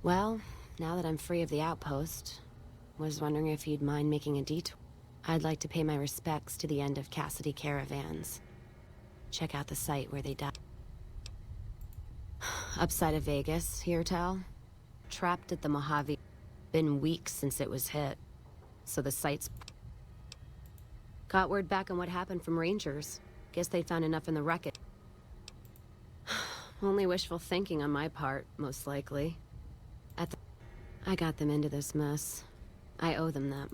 Well, now that I'm free of the outpost, was wondering if you'd mind making a detour. I'd like to pay my respects to the end of Cassidy caravans. Check out the site where they died. Upside of Vegas, here tell? Trapped at the Mojave. Been weeks since it was hit. So the site's... Got word back on what happened from Rangers. Guess they found enough in the wreckage. Only wishful thinking on my part, most likely. I got them into this mess. I owe them that.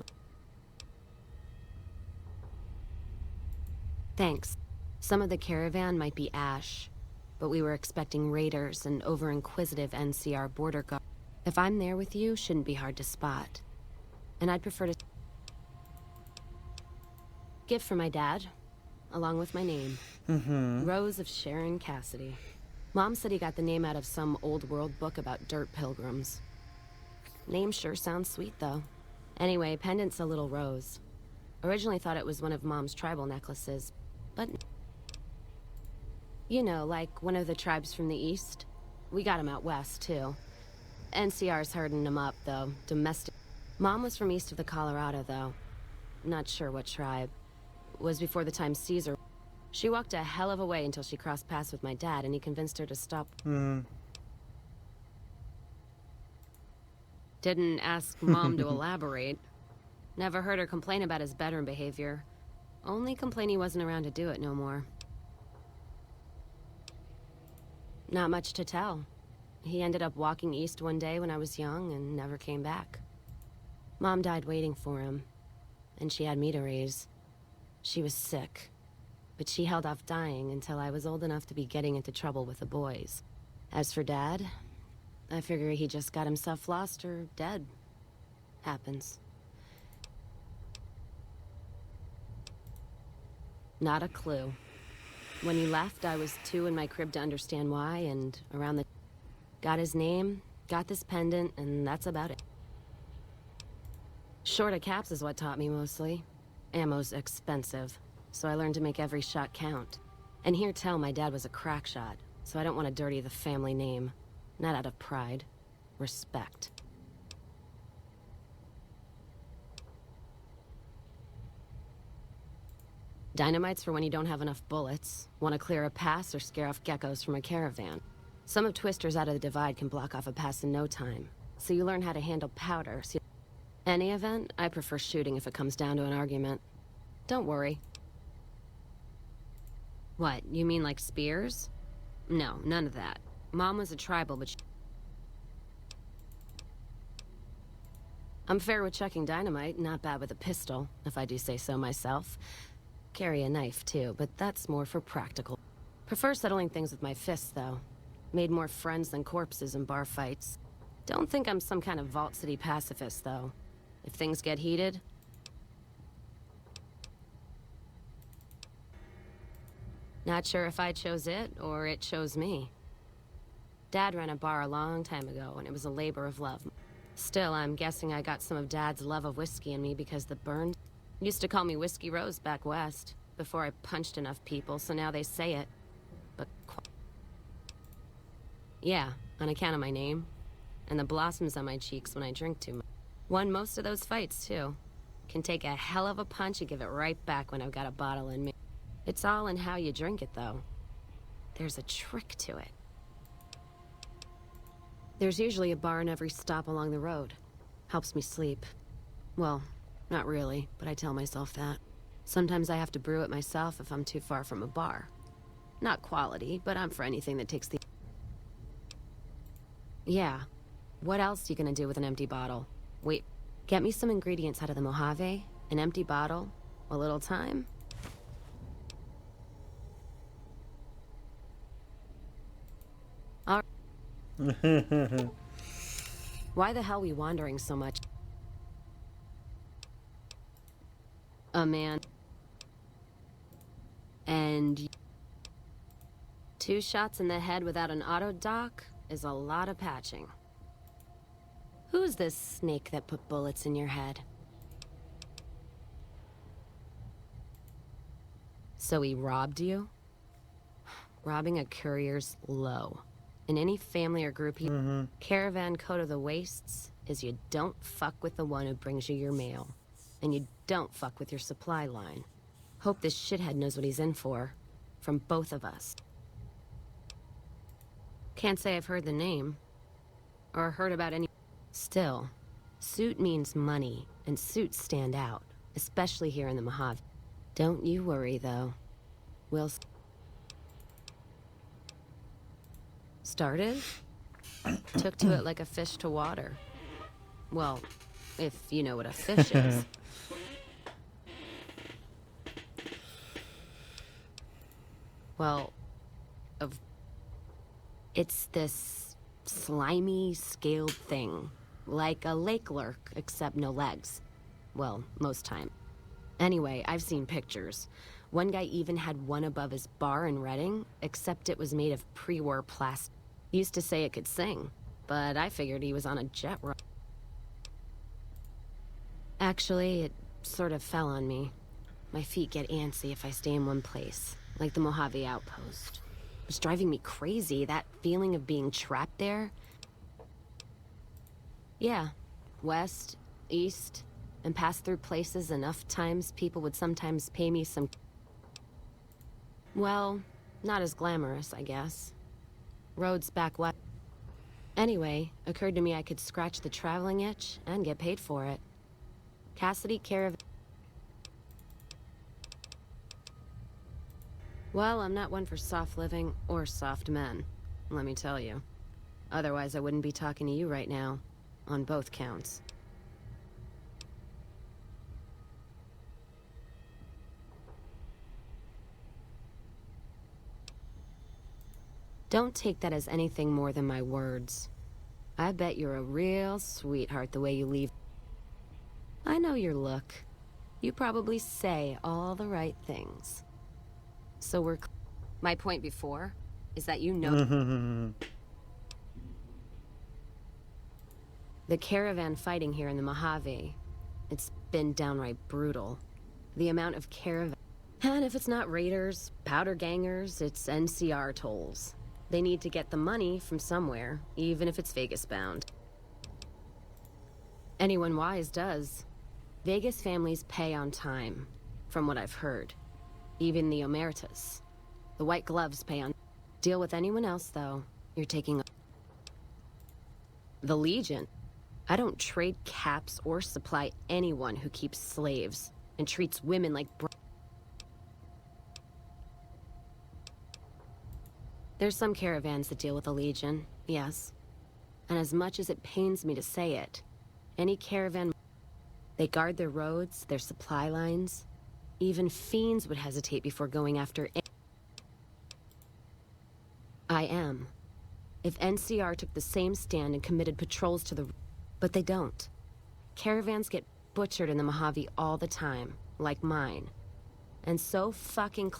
Thanks. Some of the caravan might be ash, but we were expecting raiders and over-inquisitive NCR border guard. If I'm there with you, shouldn't be hard to spot. And I'd prefer to... Gift for my dad, along with my name. Rose of Sharon Cassidy. Mom said he got the name out of some old world book about dirt pilgrims. Name sure sounds sweet, though. Anyway, pendant's a little rose. Originally thought it was one of Mom's tribal necklaces, but... You know, like one of the tribes from the east. We got them out west, too. NCR's herding them up, though. Domestic. Mom was from east of the Colorado, though. Not sure what tribe. Was before the time Caesar... She walked a hell of a way until she crossed paths with my dad, and he convinced her to stop. Didn't ask Mom to elaborate. Never heard her complain about his bedroom behavior. Only complain he wasn't around to do it no more. Not much to tell. He ended up walking east one day when I was young and never came back. Mom died waiting for him, and she had me to raise. She was sick, but she held off dying until I was old enough to be getting into trouble with the boys. As for Dad, I figure he just got himself lost or dead. Happens. Not a clue. When he left, I was 2 in my crib to understand why, and around the... Got his name, got this pendant, and that's about it. Short of caps is what taught me mostly. Ammo's expensive, so I learned to make every shot count. And here tell my dad was a crack shot, so I don't want to dirty the family name. Not out of pride. Respect. Dynamite's for when you don't have enough bullets, want to clear a pass or scare off geckos from a caravan. Some of Twister's out of the divide can block off a pass in no time, so you learn how to handle powder. Any event, I prefer shooting if it comes down to an argument. Don't worry. What, you mean like spears? No, none of that. Mom was a tribal, but I'm fair with chucking dynamite, not bad with a pistol, if I do say so myself. Carry a knife, too, but that's more for practical. Prefer settling things with my fists, though. Made more friends than corpses in bar fights. Don't think I'm some kind of Vault City pacifist, though. If things get heated... Not sure if I chose it, or it chose me. Dad ran a bar a long time ago, and it was a labor of love. Still, I'm guessing I got some of Dad's love of whiskey in me because the burn... Used to call me Whiskey Rose back west, before I punched enough people, so now they say it. But... Yeah, on account of my name. And the blossoms on my cheeks when I drink too much. Won most of those fights, too. Can take a hell of a punch and give it right back when I've got a bottle in me. It's all in how you drink it, though. There's a trick to it. There's usually a bar in every stop along the road. Helps me sleep. Well, not really, but I tell myself that. Sometimes I have to brew it myself if I'm too far from a bar. Not quality, but I'm for anything that takes the... Yeah. What else you gonna do with an empty bottle? Wait, get me some ingredients out of the Mojave, an empty bottle, a little time. All right. Why the hell are we wandering so much? A man. And 2 shots in the head without an auto dock is a lot of patching. Who's this snake that put bullets in your head? So he robbed you? Robbing a courier's low. In any family or group, caravan code of the wastes is you don't fuck with the one who brings you your mail. And you don't fuck with your supply line. Hope this shithead knows what he's in for. From both of us. Can't say I've heard the name. Or heard about any... Still, suit means money, and suits stand out. Especially here in the Mojave. Don't you worry, though. We'll... Started? Took to it like a fish to water. Well, if you know what a fish is. Well, it's this slimy, scaled thing. Like a lake lurk, except no legs. Well, most time. Anyway, I've seen pictures. One guy even had one above his bar in Reading, except it was made of pre-war plastic. Used to say it could sing, but I figured he was on a jet run. Actually, it sort of fell on me. My feet get antsy if I stay in one place, like the Mojave Outpost. It was driving me crazy, that feeling of being trapped there. Yeah, west, east, and pass through places enough times people would sometimes pay me some... Well, not as glamorous, I guess. Roads back west. Anyway, occurred to me I could scratch the traveling itch and get paid for it. Cassidy Caravan... Well, I'm not one for soft living or soft men, let me tell you. Otherwise, I wouldn't be talking to you right now, on both counts. Don't take that as anything more than my words. I bet you're a real sweetheart the way you leave. I know your look. You probably say all the right things. So we're... My point before is that you know... The caravan fighting here in the Mojave, it's been downright brutal. The amount of caravan... And if it's not raiders, powder gangers, it's NCR tolls. They need to get the money from somewhere, even if it's Vegas-bound. Anyone wise does. Vegas families pay on time, from what I've heard. Even the Omertas. The White Gloves pay on... Deal with anyone else, though. You're taking... The Legion. I don't trade caps or supply anyone who keeps slaves and treats women like... There's some caravans that deal with the Legion, yes. And as much as it pains me to say it, any caravan... They guard their roads, their supply lines. Even fiends would hesitate before going after... I am. If NCR took the same stand and committed patrols to the... But they don't. Caravans get butchered in the Mojave all the time, like mine. And so fucking...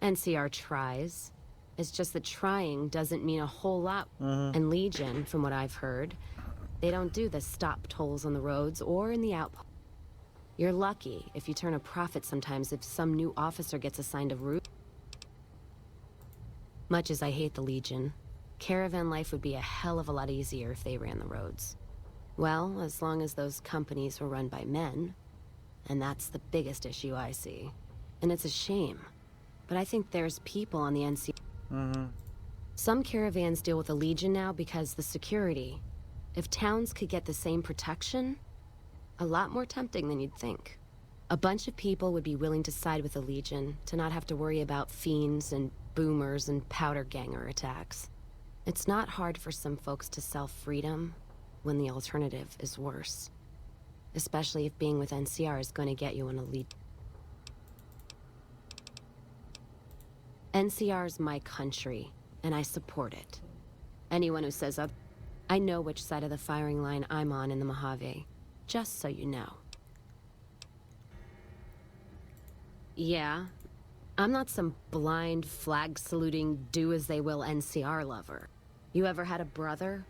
NCR tries. It's just that trying doesn't mean a whole lot. And Legion, from what I've heard, they don't do the stop tolls on the roads or in the outpost. You're lucky if you turn a profit sometimes if some new officer gets assigned a route. Much as I hate the Legion, caravan life would be a hell of a lot easier if they ran the roads. Well, as long as those companies were run by men. And that's the biggest issue I see. And it's a shame. But I think there's people on the NC... Some caravans deal with the Legion now because the security. If towns could get the same protection, a lot more tempting than you'd think. A bunch of people would be willing to side with the Legion to not have to worry about fiends and boomers and powder ganger attacks. It's not hard for some folks to sell freedom when the alternative is worse. Especially if being with NCR is going to get you an elite... NCR's my country, and I support it. Anyone who says other... I know which side of the firing line I'm on in the Mojave, just so you know. Yeah, I'm not some blind, flag-saluting, do-as-they-will NCR lover. You ever had a brother?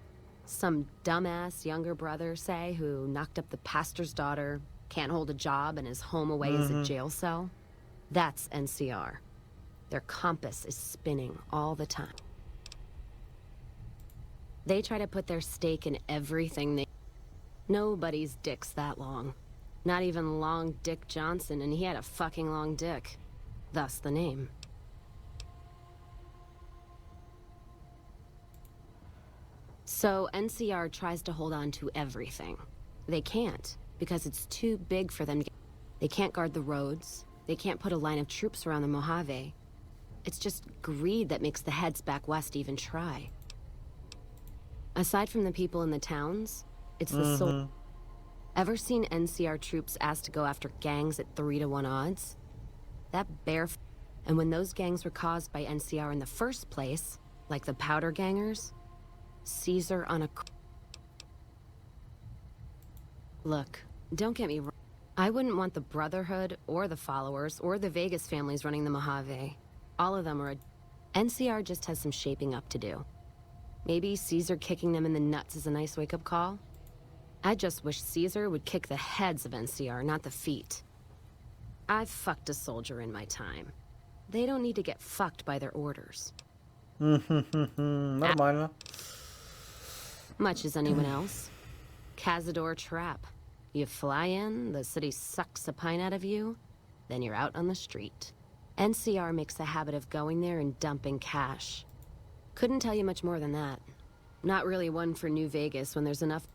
Some dumbass younger brother, say, who knocked up the pastor's daughter, can't hold a job, and is home away as a jail cell? That's NCR. Their compass is spinning all the time. They try to put their stake in everything they... Nobody's dick's that long. Not even Long Dick Johnson, and he had a fucking long dick. Thus the name. So NCR tries to hold on to everything. They can't, because it's too big for them to... They can't guard the roads. They can't put a line of troops around the Mojave. It's just greed that makes the heads back west even try. Aside from the people in the towns, it's the soul. Ever seen NCR troops asked to go after gangs at 3-to-1 odds? That bare... And when those gangs were caused by NCR in the first place, like the Powder Gangers, Caesar on a... Look, don't get me wrong. I wouldn't want the Brotherhood, or the Followers, or the Vegas families running the Mojave. All of them are a... NCR just has some shaping up to do. Maybe Caesar kicking them in the nuts is a nice wake-up call? I just wish Caesar would kick the heads of NCR, not the feet. I've fucked a soldier in my time. They don't need to get fucked by their orders. Нормально. Much as anyone else. Cazador trap. You fly in, the city sucks a pint out of you, then you're out on the street. NCR makes a habit of going there and dumping cash. Couldn't tell you much more than that. Not really one for New Vegas when there's enough...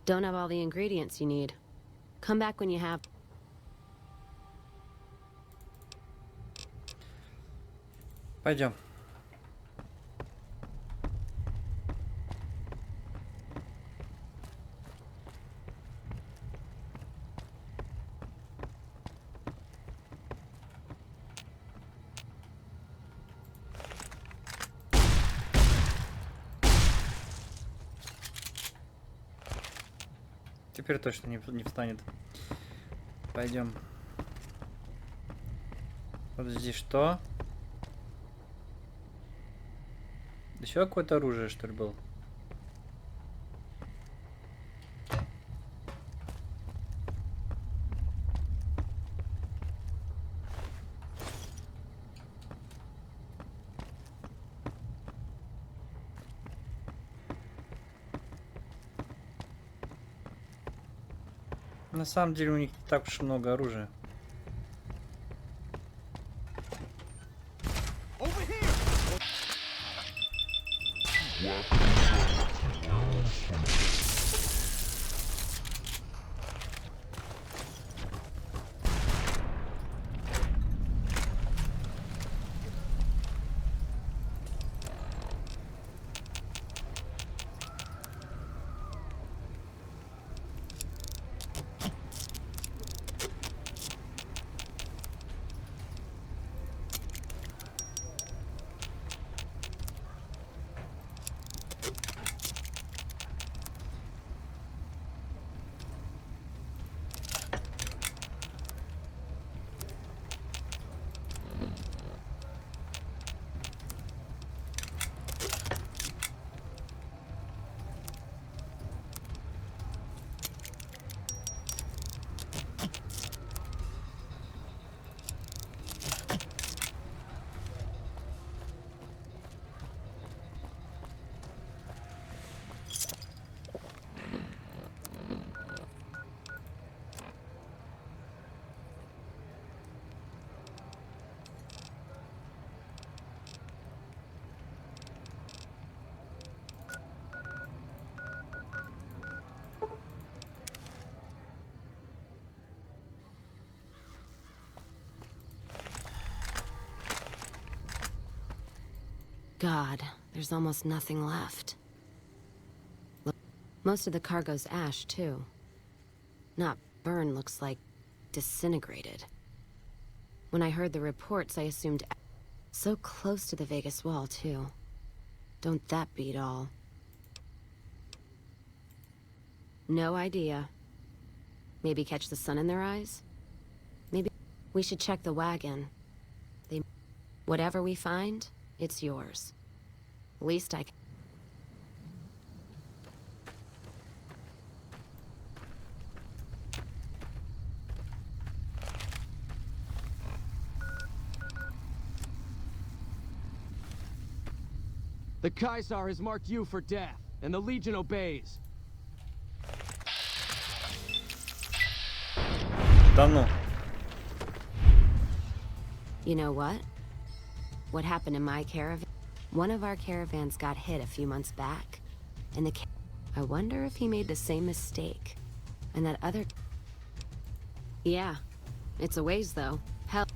Don't have all the ingredients you need. Come back when you have... Пойдем. Теперь точно не встанет. Пойдем. Вот здесь что? Еще какое-то оружие, что ли, было? На самом деле у них не так уж много оружия. God, there's almost nothing left. Look, most of the cargo's ash, too. Not burn, looks like disintegrated. When I heard the reports, I assumed... So close to the Vegas wall, too. Don't that beat all? No idea. Maybe catch the sun in their eyes? Maybe... We should check the wagon. Whatever we find, it's yours. Least I can... The Caesar has marked you for death, and the Legion obeys. Да ну. You know what? What happened to my caravan? One of our caravans got hit a few months back, and I wonder if he made the same mistake. And that other... Yeah, it's a ways though. Hell...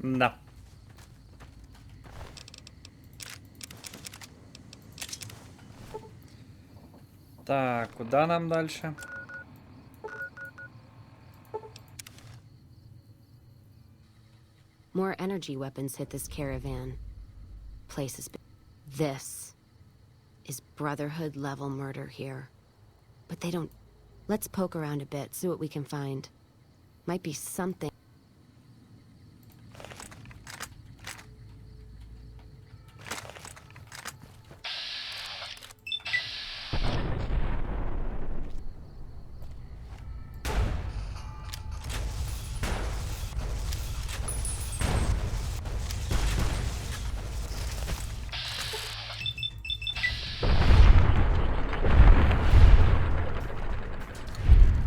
Да. Так, куда нам дальше? More energy weapons hit this caravan. Place has been... This is Brotherhood level murder here. But they don't... Let's poke around a bit, see what we can find. Might be something...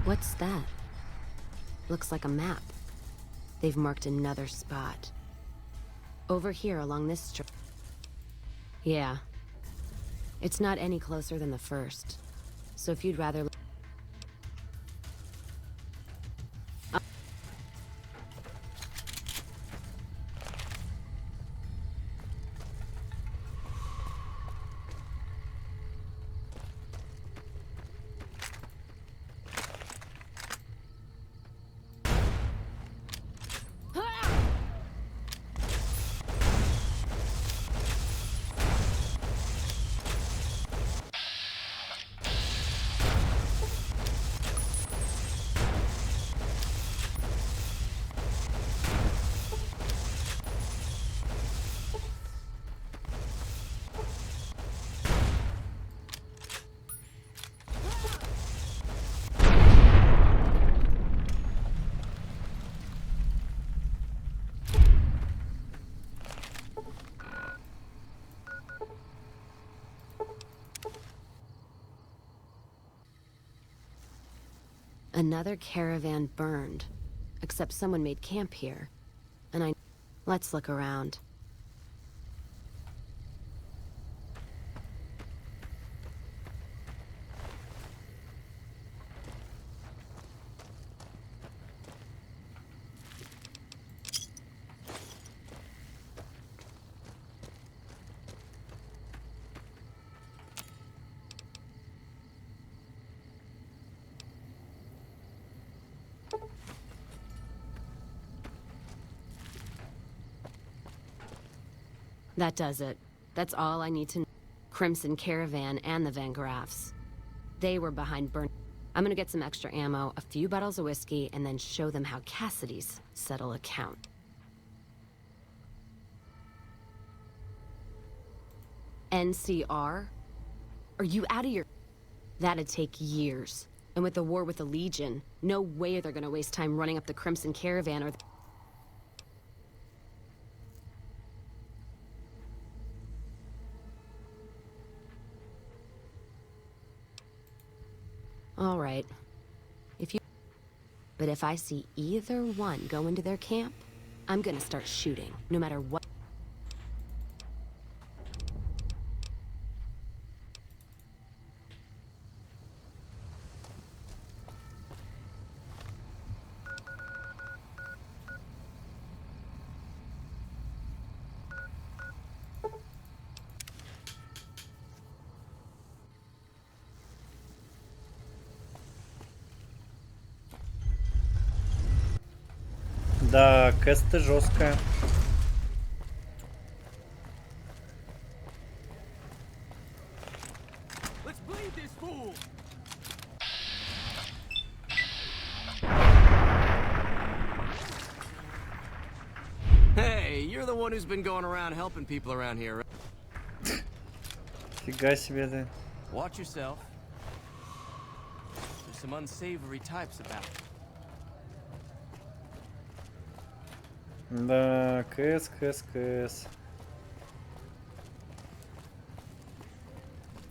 What's that? Looks like a map. They've marked another spot. Over here along this stretch. Yeah. It's not any closer than the first. So if you'd rather... Another caravan burned. Except someone made camp here. And I... Let's look around. That does it. That's all I need to know. Crimson Caravan and the Van Graffs. They were behind burn. I'm gonna get some extra ammo, a few bottles of whiskey, and then show them how Cassidy's settle account. NCR? Are you out of your... That'd take years. And with the war with the Legion, no way they're gonna waste time running up the Crimson Caravan or... All right. If you... But if I see either one go into their camp, I'm gonna start shooting, no matter what. Да, квесты жесткая. Let's bleed this fool! Hey, you're the one who's been going around helping people around here, right? Фига себе ты. Watch yourself. There's some unsavory types about. Да, КС.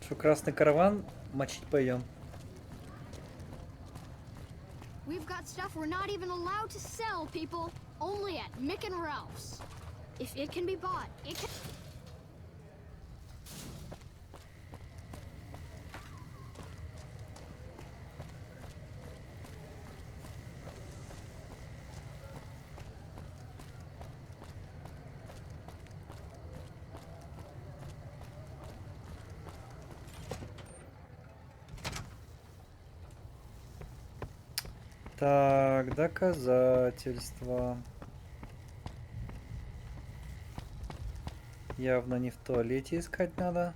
Что, красный караван мочить пойдем? We've got stuff we're not even allowed to sell, people. Only at Mick and Ralph's. If it can be bought, it can... Так, доказательства. Явно не в туалете искать надо.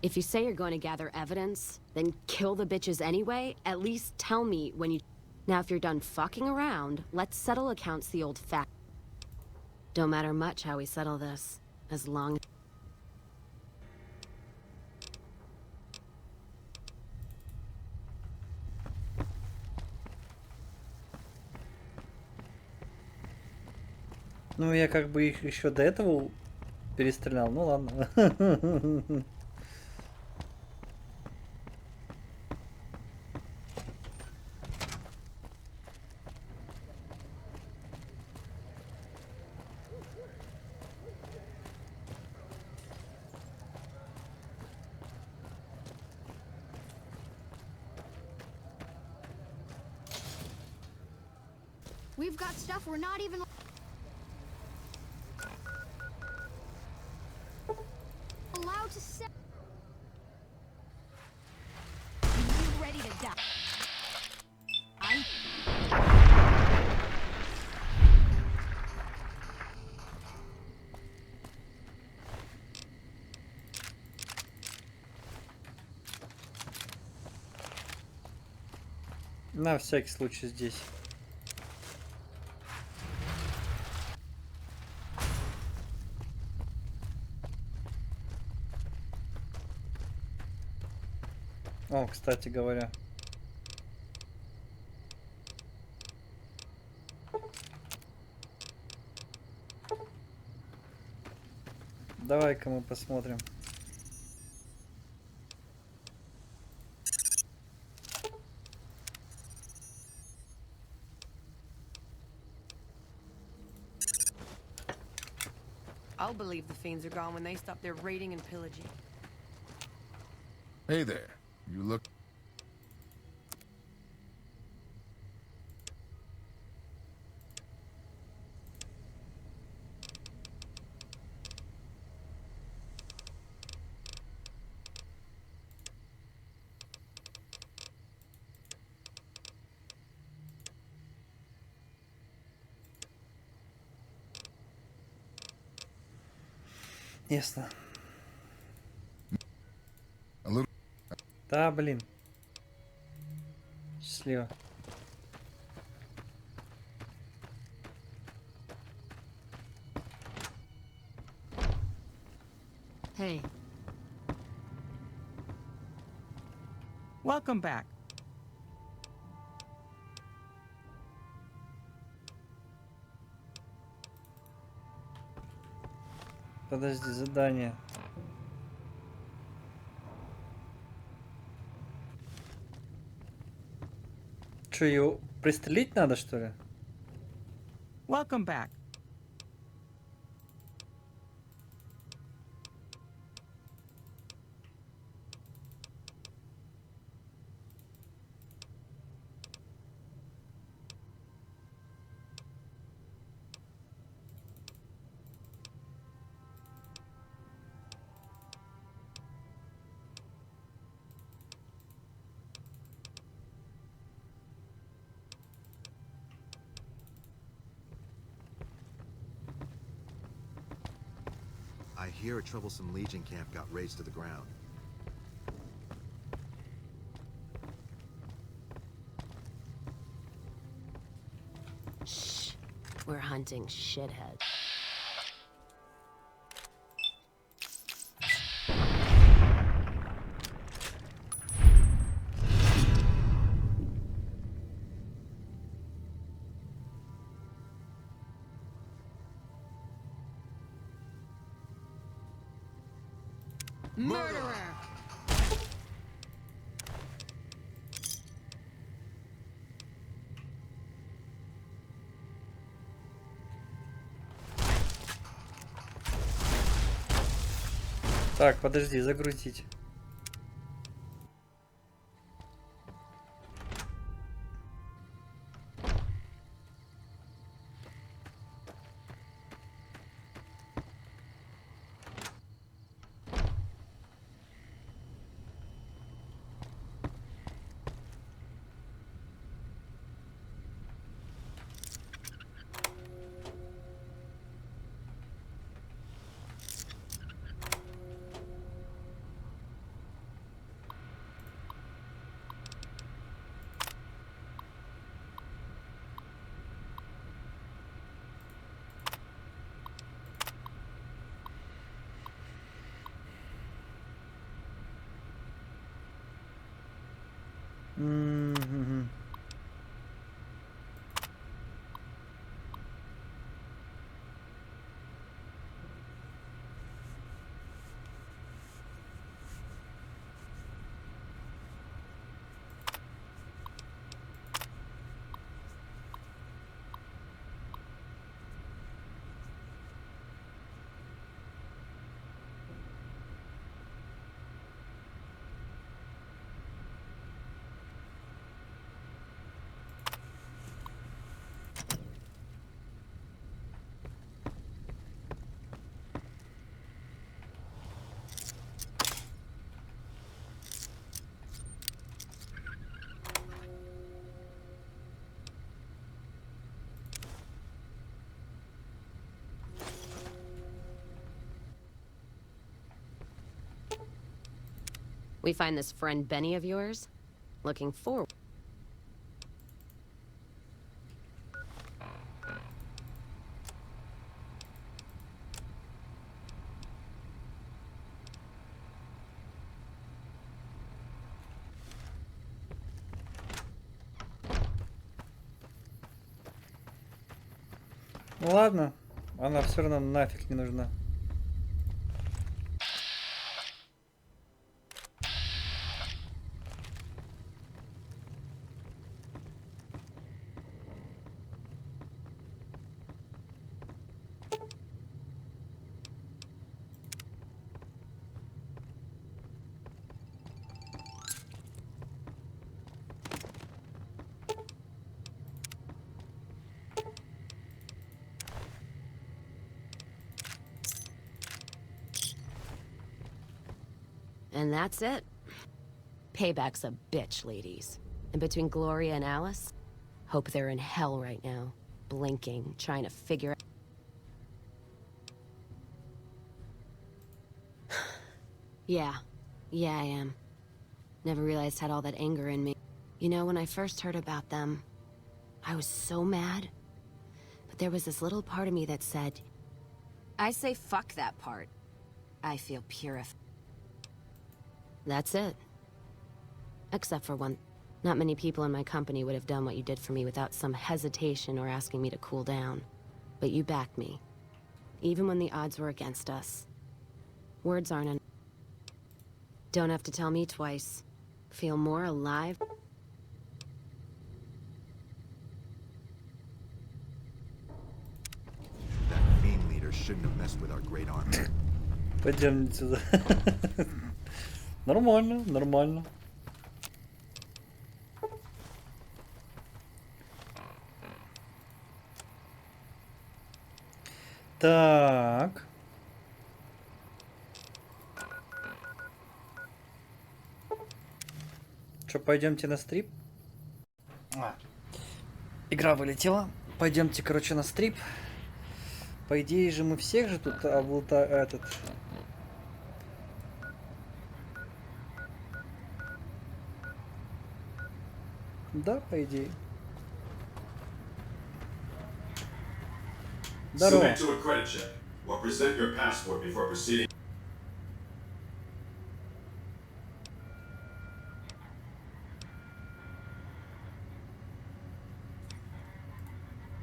If you say you're going to gather evidence, then kill the bitches anyway. At least tell me when you... Now, if you're done fucking around, let's settle accounts the old fact. Don't matter much how we settle this, as long... Ну, я как бы их еще до этого перестрелял. Ну ладно. We've got stuff we're not even allowed to sell. You ready to die? На всякий случай здесь. О, кстати говоря. Давай-ка мы посмотрим. I'll believe the fiends are gone when they stop their raiding and pillaging. Hey there. You look. Ясно. A little. Да, блин. Счастливо. Hey, Welcome back. Подожди, задание. Че, ее пристрелить надо, что ли? Welcome back. I hear a troublesome Legion camp got razed to the ground. shh. We're hunting shitheads. Murderer! Так, подожди, загрузить. Мгм. We find this friend Benny of yours? Looking forward. Ну ладно, она все равно нафиг не нужна. And that's it. Payback's a bitch, ladies. And between Gloria and Alice, hope they're in hell right now, blinking, trying to figure out. Yeah, I am. Never realized I had all that anger in me. You know, when I first heard about them, I was so mad. But there was this little part of me that said, I say fuck that part. I feel purified. That's it. Except for one. Not many people in my company would have done what you did for me without some hesitation or asking me to cool down. But you backed me. Even when the odds were against us. Words aren't enough. Don't have to tell me twice. Feel more alive. That fiend leader shouldn't have messed with our great army. Пойдем сюда. Нормально, нормально. Так. Что, пойдемте на стрип? Игра вылетела. Пойдемте, короче, на стрип. По идее же мы всех же тут этот. Да, по идее. Здорово. Submit to a credit check or present your passport before proceeding.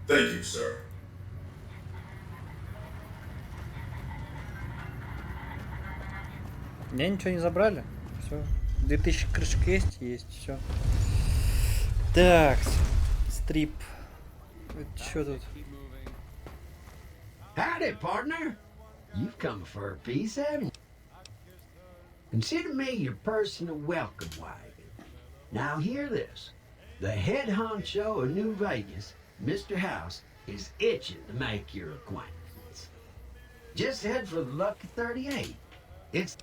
Thank you, sir. Меня ничего не забрали. Все. 2000 крышек есть, все. Так, стрип. Что тут? Howdy, partner. You've come for a piece, haven't you? Consider me your personal welcome wagon. Now hear this. The head honcho of New Vegas, Mr. House, is itching to make your acquaintance. Just head for the Lucky 38. It's...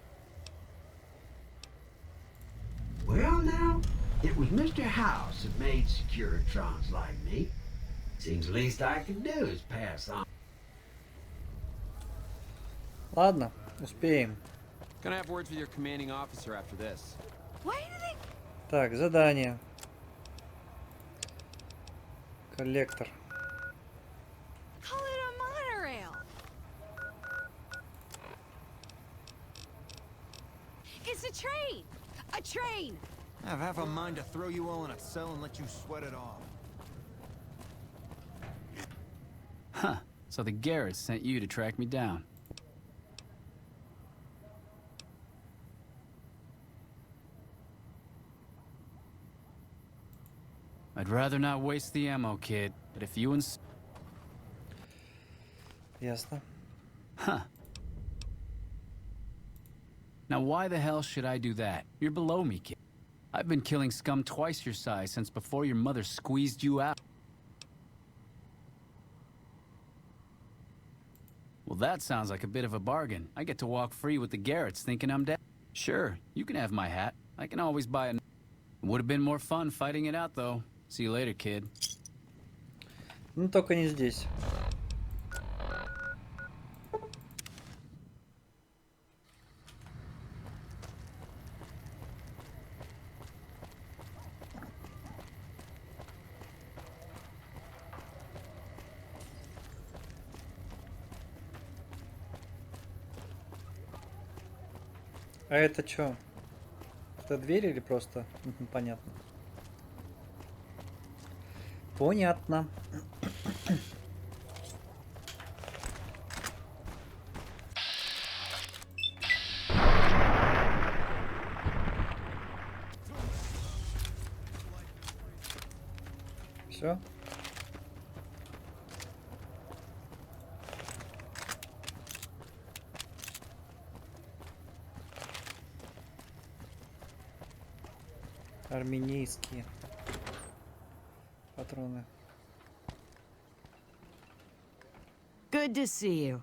Well, now, it was Mr. House that made Securitrons like me. Seems the least I can do is pass on. Ладно, успеем. Gonna have words with your commanding officer after this. Why do they... Так, задание. Коллектор. Call it a monorail. It's a train. A train. I have half a mind to throw you all in a cell and let you sweat it off. Huh. So the Garretts sent you to track me down. I'd rather not waste the ammo, kid, but if you Ясно. Huh. Now why the hell should I do that? You're below me, kid. I've been killing scum twice your size since before your mother squeezed you out. Well, that sounds like a bit of a bargain. I get to walk free with the Garretts thinking I'm dead. Sure, you can have my hat. I can always buy a... Would have been more fun fighting it out, though. See you later, kid. Ну, только не здесь. А это что? Это дверь или просто? Понятно. Понятно. Все. Армейские патроны. Good to see you.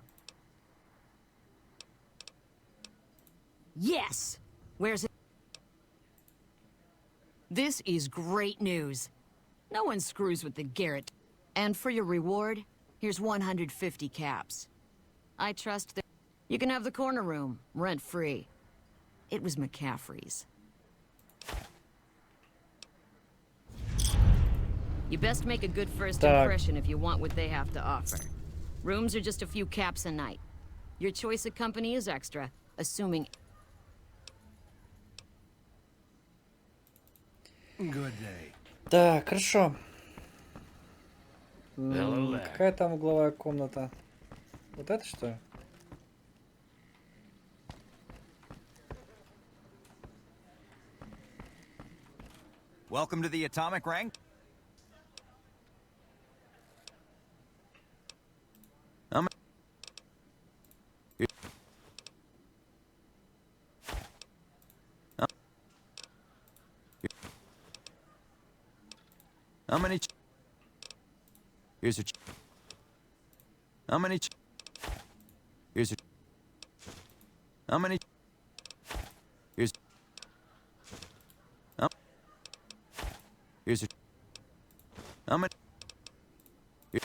Yes! Where's it? This is great news. No one screws with the Garrett. And for your reward, here's 150 caps. I trust that you can have the corner room, rent-free. It was McCaffrey's. You best make a good first impression if you want what they have to offer. Rooms are just a few caps a night. Your choice of company is extra, assuming... Good day. Так, хорошо. Hello there. Какая там угловая комната? Вот это что ли? Welcome to the atomic rank. How many? Here's a. How many? Here's a. How many? Here's. Here's a. How many? Here's.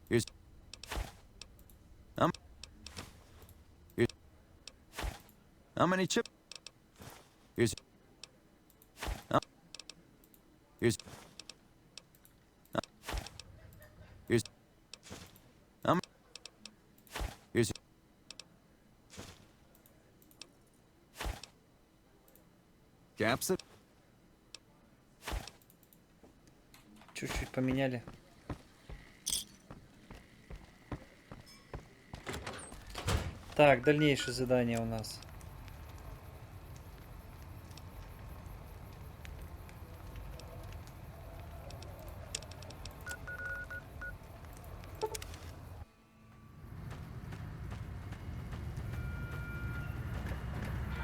Here's. How many chips? Here's. Here's. Here's. Here's. Caps it. Чуть-чуть поменяли. Так, дальнейшее задание у нас.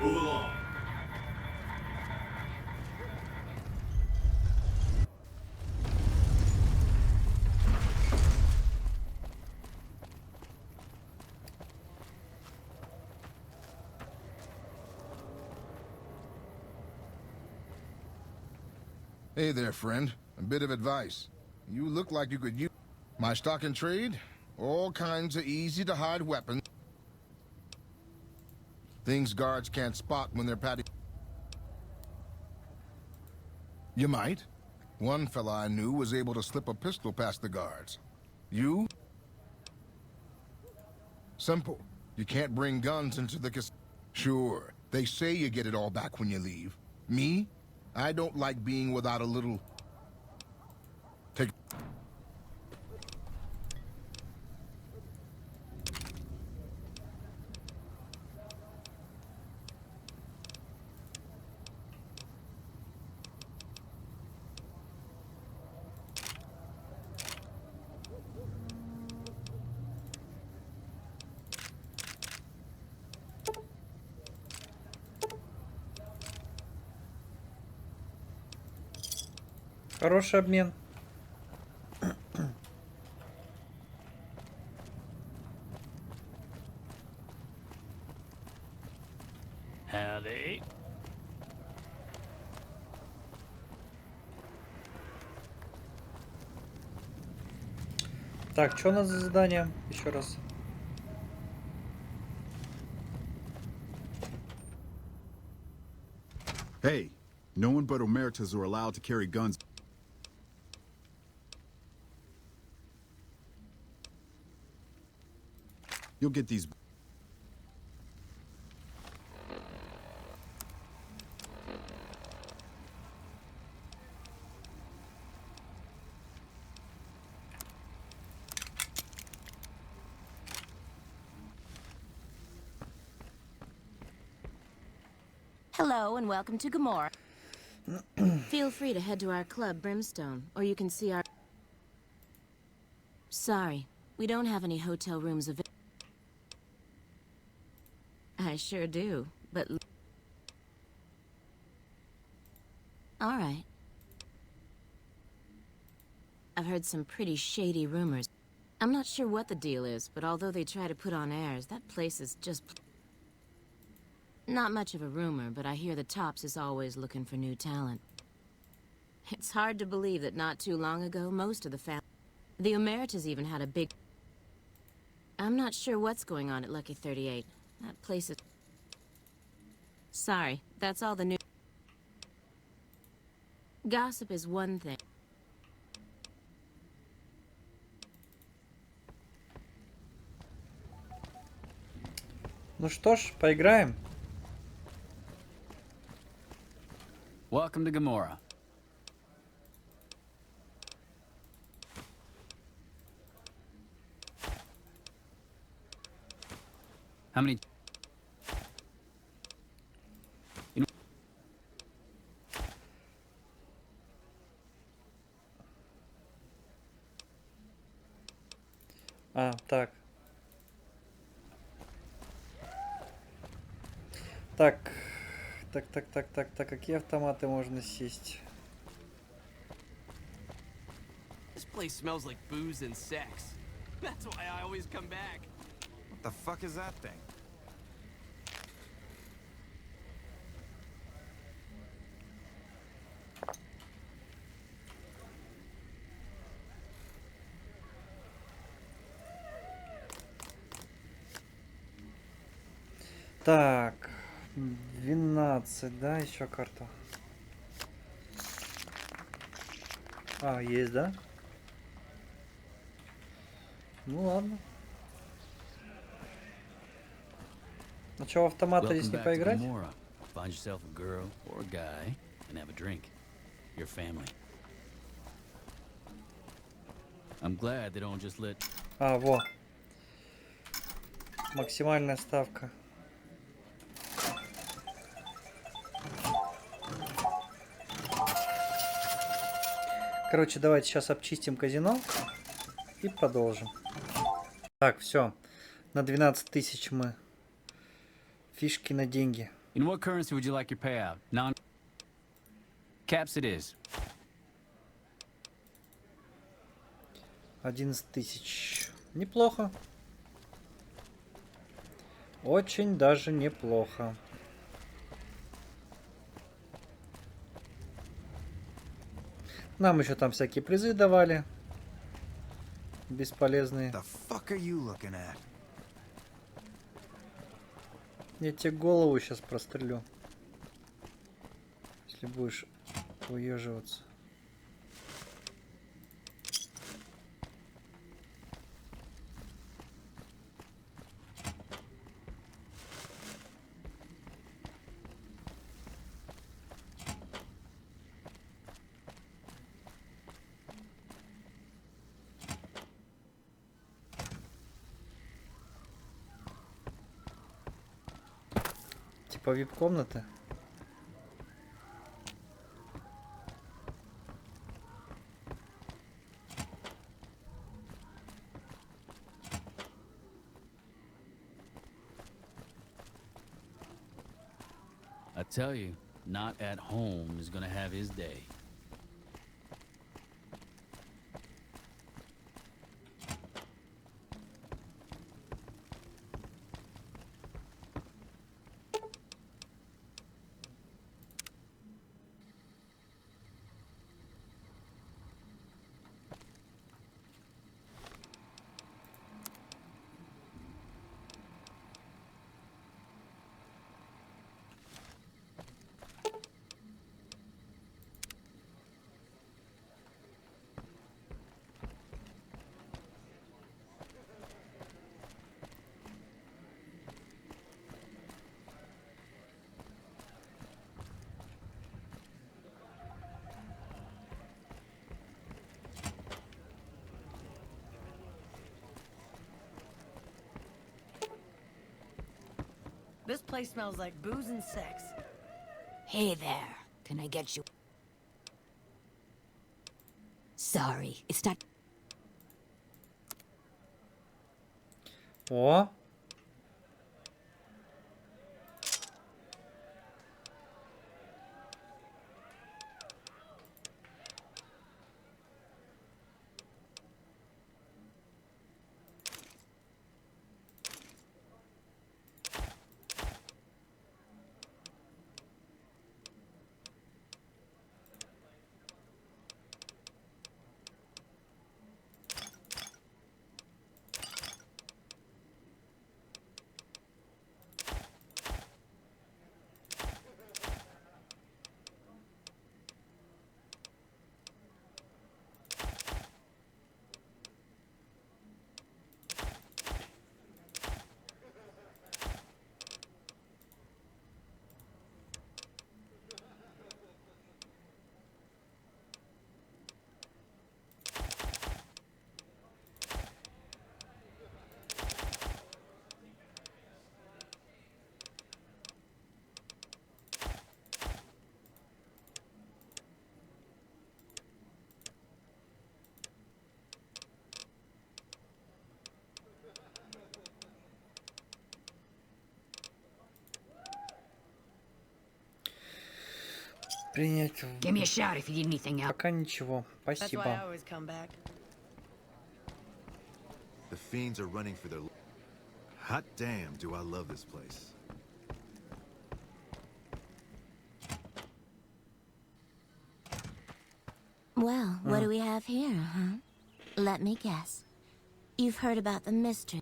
Move along. Hey there, friend. A bit of advice. You look like you could use my stock and trade. All kinds of easy-to-hide weapons. Things guards can't spot when they're patting. You might. One fella I knew was able to slip a pistol past the guards. You? Simple. You can't bring guns into the casino. Sure, they say you get it all back when you leave. Me? I don't like being without a little... Take... Хороший обмен. Howdy. Так, что у нас за задание? Еще раз. Hey, no one but Omertas are allowed to carry guns. You'll get these. Hello and welcome to Gomorrah. Feel free to head to our club, Brimstone, or you can see our... Sorry, we don't have any hotel rooms available. I sure do, but... All right. I've heard some pretty shady rumors. I'm not sure what the deal is, but although they try to put on airs, that place is just... Not much of a rumor, but I hear the Tops is always looking for new talent. It's hard to believe that not too long ago, most of the the Emeritus even had a big... I'm not sure what's going on at Lucky 38. That place is... Sorry, that's all the news. Gossip is one thing. Ну что ж, поиграем. Welcome to Gamora. How many... А, так. Так, какие автоматы можно сесть? This place smells like booze and sex. That's why I always come back. What the fuck is that thing? Так, 12, да, еще карту. А, есть, да? Ну ладно. Ну что, в автомата здесь не поиграть? Find yourself a girl or a guy and have a drink. Your family. I'm glad they don't just let... А, во. Максимальная ставка. Короче, давайте сейчас обчистим казино и продолжим. Так, все. На 12 тысяч мы. Фишки на деньги. In what currency would you like your payout? Caps it is. 11 тысяч. Неплохо. Очень даже неплохо. Нам еще там всякие призы давали. Бесполезные. The fuck are you looking at? Я тебе голову сейчас прострелю. Если будешь уеживаться. Типа вип-комнаты. I tell you, not at home is gonna have his day. This place smells like booze and sex. Hey there. Can I get you? Sorry, it's not... О! Принять. Give me a shout if you need anything else. Пока ничего. Спасибо. The fiends are running for their... Hot damn, do I love this place. Well, what do we have here, huh? Let me guess. You've heard about the mystery.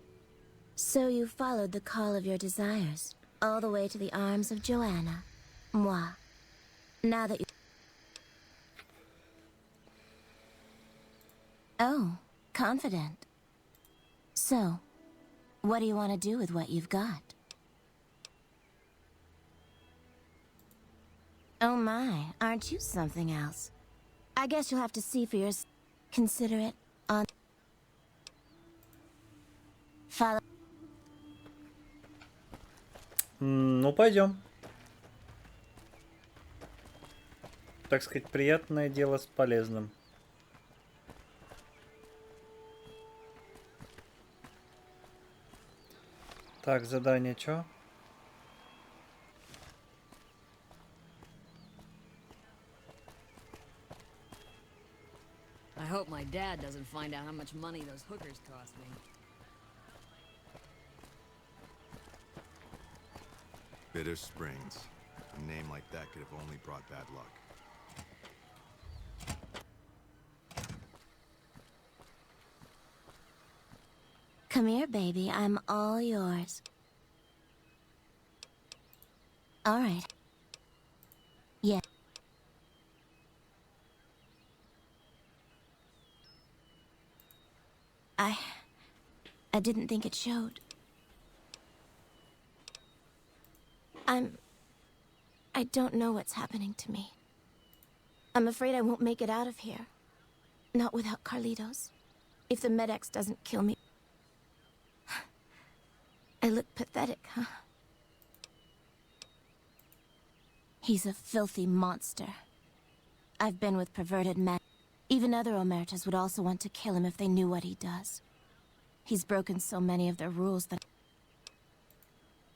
So you followed the call of your desires, all the way to the arms of Joanna. Moi. Now that you... Oh, confident. So, what do you want to do with what you've got? Oh my, aren't you something else? I guess you'll have to see for yourself. Consider it on... Follow... Ну, пойдем. Так сказать, приятное дело с полезным. Так, задание чё? I hope my dad doesn't find out how much money those hookers cost me. Bitter Springs. A name like that could have only brought bad luck. Come here, baby. I'm all yours. All right. Yeah. I didn't think it showed. I don't know what's happening to me. I'm afraid I won't make it out of here. Not without Carlitos. If the Med-X doesn't kill me. I look pathetic, huh? He's a filthy monster. I've been with perverted men. Even other Omertas would also want to kill him if they knew what he does. He's broken so many of their rules that...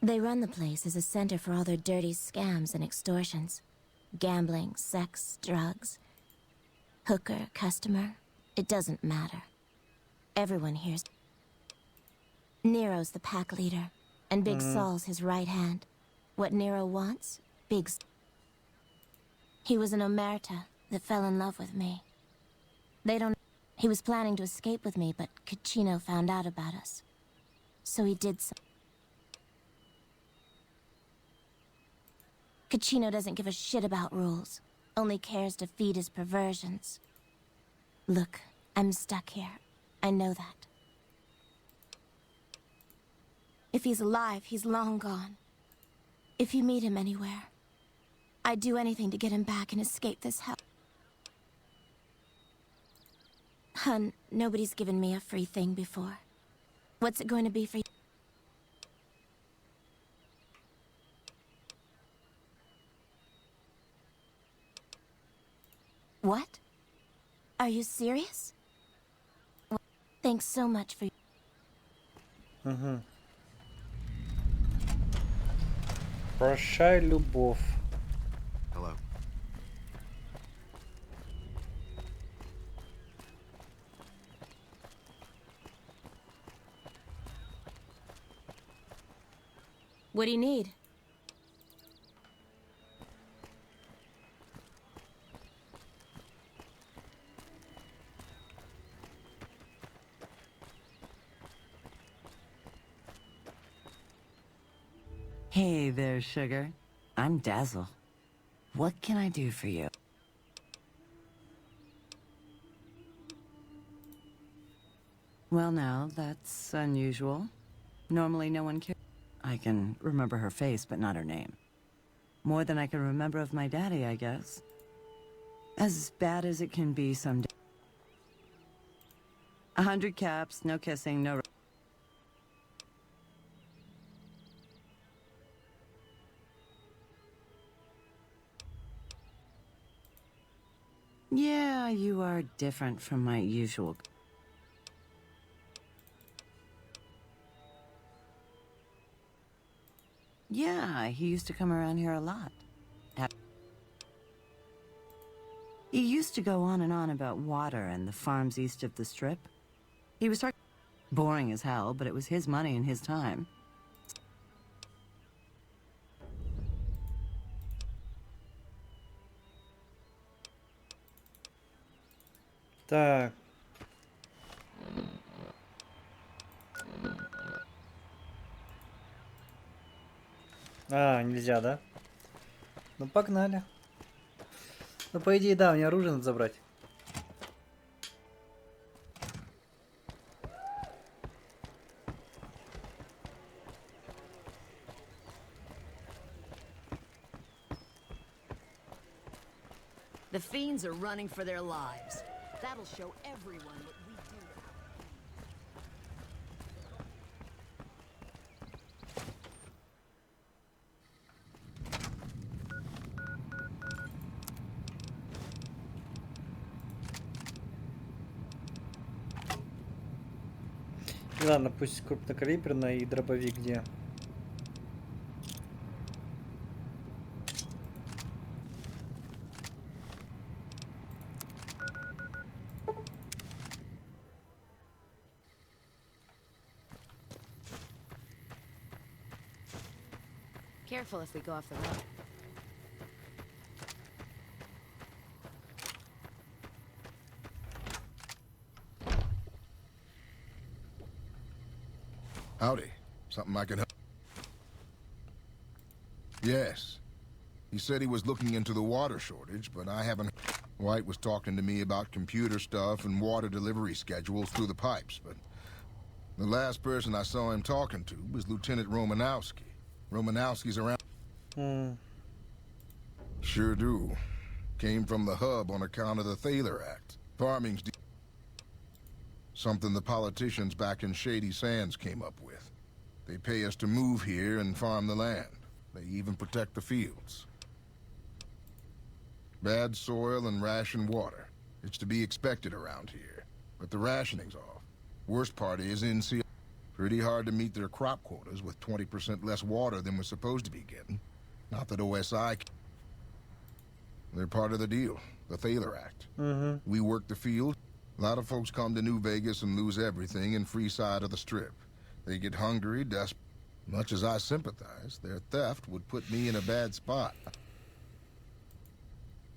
They run the place as a center for all their dirty scams and extortions. Gambling, sex, drugs. Hooker, customer, it doesn't matter. Everyone here's... Nero's the pack leader, and Big Saul's his right hand. What Nero wants, Big's... He was an Omerta that fell in love with me. They don't... He was planning to escape with me, but Caccino found out about us. So he did so. Caccino doesn't give a shit about rules, only cares to feed his perversions. Look, I'm stuck here. I know that. If he's alive, he's long gone. If you meet him anywhere, I'd do anything to get him back and escape this hell. Hun, nobody's given me a free thing before. What's it going to be for you? What? Are you serious? Well, thanks so much for... Прощай, любовь. Hello. What do you need? Hey there, sugar. I'm Dazzle. What can I do for you? Well, now, that's unusual. Normally, no one cares. I can remember her face, but not her name. More than I can remember of my daddy, I guess. As bad as it can be someday. 100 caps, no kissing, no... Yeah, you are different from my usual... Yeah, he used to come around here a lot. He used to go on and on about water and the farms east of the Strip. He was talking boring as hell, but it was his money and his time. Так. А, нельзя, да? Ну, погнали. Ну, по идее, да, мне оружие надо забрать. The fiends are running for their lives. That'll show everyone what we do. Ладно, пусть крупнокалиберная и дробовик где. Careful if we go off the road. Howdy. Something I can help? Yes. He said he was looking into the water shortage, but I haven't... White was talking to me about computer stuff and water delivery schedules through the pipes, but... The last person I saw him talking to was Lieutenant Romanowski. Romanowski's around... Sure do. Came from the hub on account of the Thaler Act. Farming's... Something the politicians back in Shady Sands came up with. They pay us to move here and farm the land. They even protect the fields. Bad soil and ration water. It's to be expected around here. But the rationing's off. Worst part is NC. Pretty hard to meet their crop quotas with 20% less water than we're supposed to be getting. Not that OSI... They're part of the deal. The Thaler Act. We work the field. A lot of folks come to New Vegas and lose everything in free side of the Strip. They get hungry, desperate. Much as I sympathize, their theft would put me in a bad spot.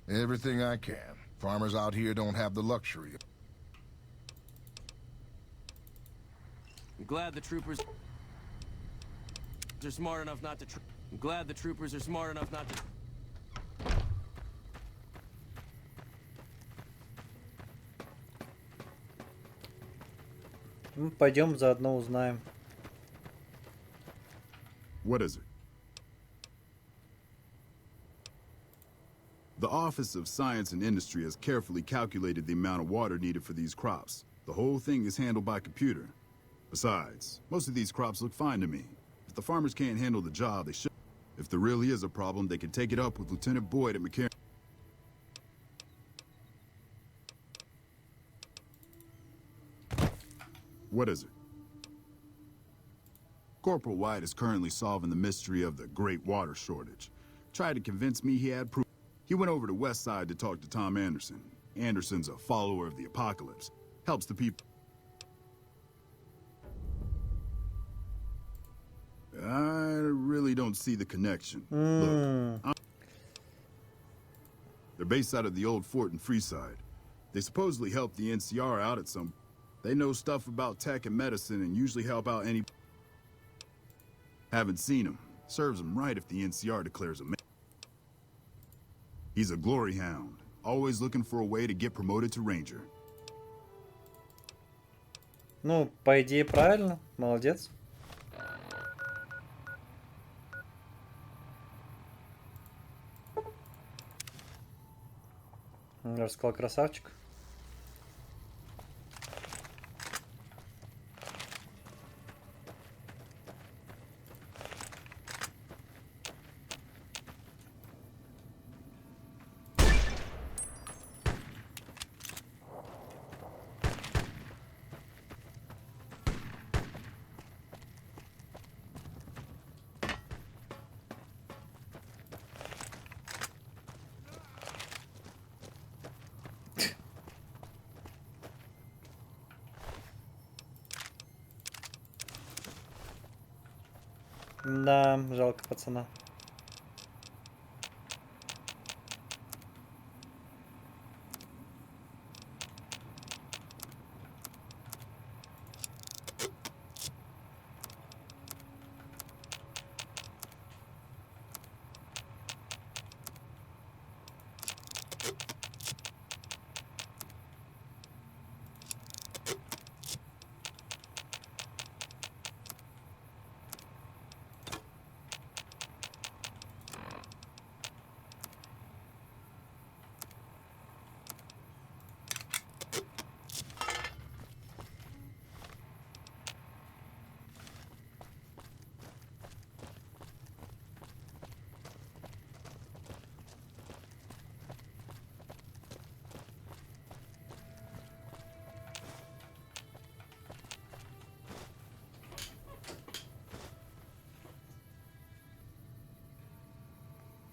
Everything I can. Farmers out here don't have the luxury. I'm glad the troopers are smart enough not to... I'm glad the troopers are smart enough not to... Ну, пойдем заодно узнаем. What is it? The Office of Science and Industry has carefully calculated the amount of water needed for these crops. The whole thing is handled by computer. Besides, most of these crops look fine to me. If the farmers can't handle the job, they should. If there really is a problem, they can take it up with Lieutenant Boyd at McCarran. What is it? Corporal White is currently solving the mystery of the Great Water Shortage. Tried to convince me he had proof. He went over to West Side to talk to Tom Anderson. Anderson's a follower of the apocalypse. Helps the people. I really don't see the connection. Look, they're based out of the old fort in Freeside. They supposedly help the NCR out at some... They know stuff about tech and medicine and usually help out any... Haven't seen him. Serves him right if the NCR declares him. He's a glory hound. Always looking for a way to get promoted to Ranger. Ну, по идее, правильно. Молодец. Я же сказал, красавчик. Да, жалко пацана.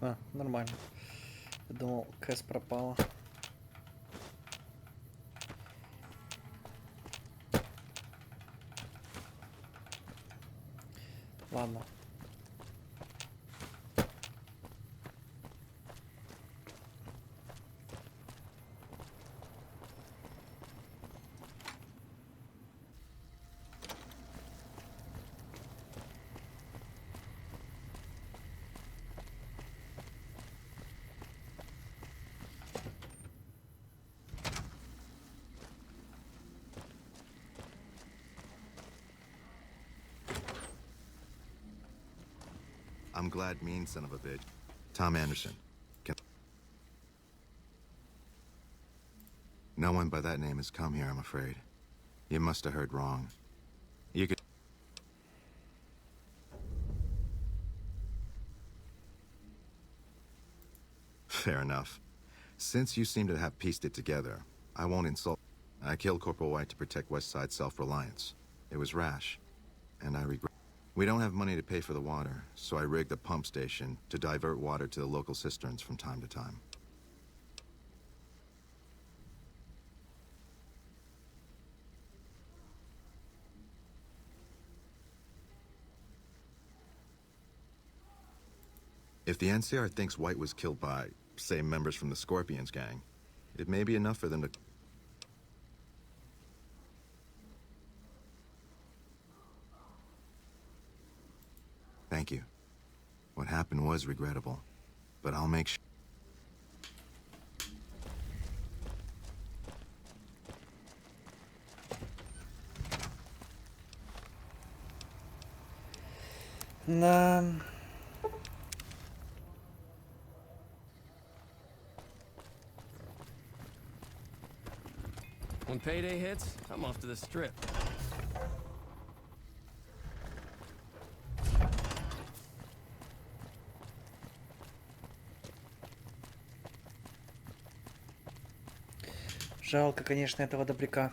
А, нормально. Я думал, Кэс пропала. Ладно. I'm glad mean son of a bitch. Tom Anderson. No one by that name has come here, I'm afraid. You must have heard wrong. You could... Fair enough. Since you seem to have pieced it together, I won't insult. I killed Corporal White to protect West Side self-reliance. It was rash, and I regret. We don't have money to pay for the water, so I rigged a pump station to divert water to the local cisterns from time to time. If the NCR thinks White was killed by, say, members from the Scorpions gang, it may be enough for them to... Thank you. What happened was regrettable, but I'll make sure... Да. When payday hits, I'm off to the strip. Жалко, конечно, этого добряка.